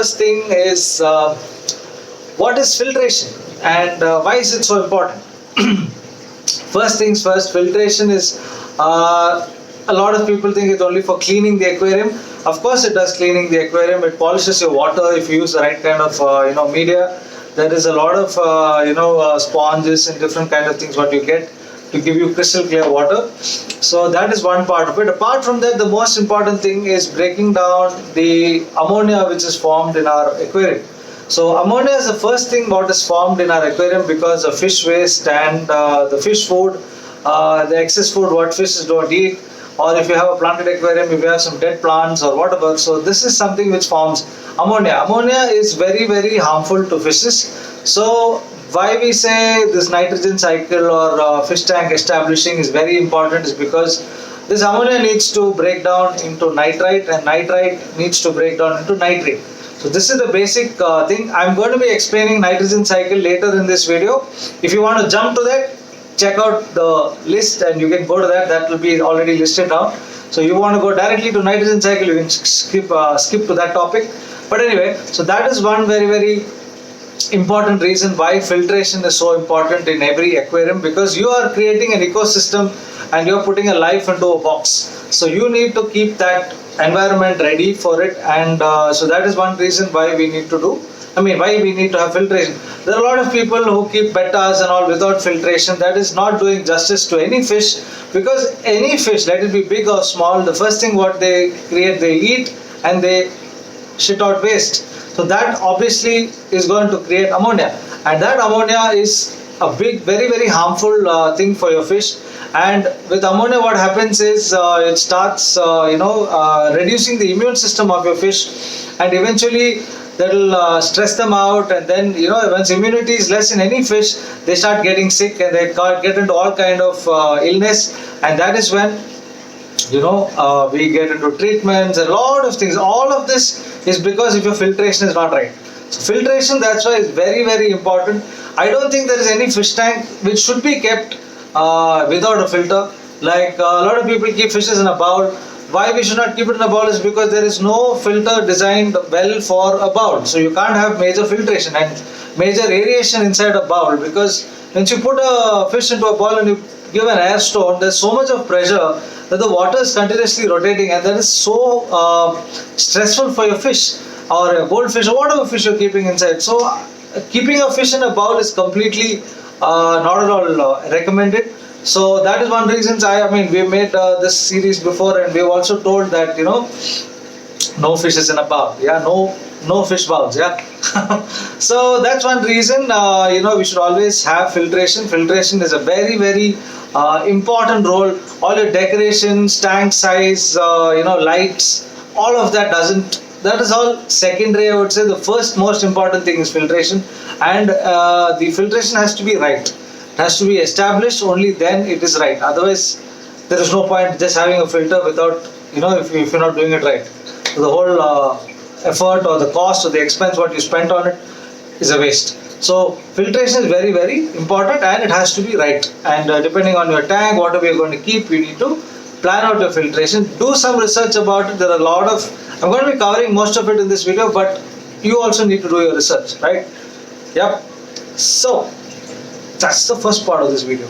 first thing is what is filtration and why is it so important? First things first, filtration is a lot of people think it's only for cleaning the aquarium. Of course, it does cleaning the aquarium. It polishes your water if you use the right kind of media. There is a lot of sponges and different kind of things what you get to give you crystal clear water. So that is one part of it. Apart from that, the most important thing is breaking down the ammonia which is formed in our aquarium. So ammonia is the first thing what is formed in our aquarium because of fish waste and the fish food, the excess food what fishes don't eat, or if you have a planted aquarium, if you have some dead plants or whatever. So this is something which forms ammonia. Ammonia is very, very harmful to fishes. So why we say this nitrogen cycle or fish tank establishing is very important is because this ammonia needs to break down into nitrite and nitrite needs to break down into nitrate. So this is the basic thing. I'm going to be explaining nitrogen cycle later in this video. If you want to jump to that, check out the list and you can go to that. That will be already listed down. So you want to go directly to nitrogen cycle, you can skip to that topic. But anyway, so that is one very, very important reason why filtration is so important in every aquarium, because you are creating an ecosystem and you're putting a life into a box. So you need to keep that environment ready for it, and so that is one reason why we need to why we need to have filtration. There are a lot of people who keep bettas and all without filtration. That is not doing justice to any fish, because any fish, let it be big or small, the first thing what they create, they eat and they shit out waste. So that obviously is going to create ammonia, and that ammonia is a big, very, very harmful thing for your fish. And with ammonia what happens is it starts reducing the immune system of your fish, and eventually that will stress them out, and then once immunity is less in any fish, they start getting sick and they get into all kind of illness, and that is when we get into treatments, a lot of things. All of this is because if your filtration is not right. So filtration, that's why is very, very important. I don't think there is any fish tank which should be kept without a filter. Like a lot of people keep fishes in a bowl. Why we should not keep it in a bowl is because there is no filter designed well for a bowl. So you can't have major filtration and major aeration inside a bowl, because once you put a fish into a bowl and you give an air stone, there's so much of pressure that the water is continuously rotating, and that is so stressful for your fish or a goldfish or whatever fish you're keeping inside. So keeping a fish in a bowl is completely not at all recommended. So that is one reason we made this series before, and we've also told that no fishes in a bowl. Yeah, no fish bowls. Yeah. So that's one reason we should always have filtration. Filtration is a very, very important role. All your decorations, tank size, lights, all of that that is all secondary. I would say the first most important thing is filtration, and the filtration has to be right. It has to be established, only then it is right. Otherwise, there is no point just having a filter without, if you're not doing it right. So the whole effort or the cost or the expense what you spent on it is a waste. So filtration is very, very important, and it has to be right. And depending on your tank, whatever you're going to keep, you need to plan out your filtration. Do some research about it. There are a lot of, I'm going to be covering most of it in this video, but you also need to do your research, right? Yep. So that's the first part of this video.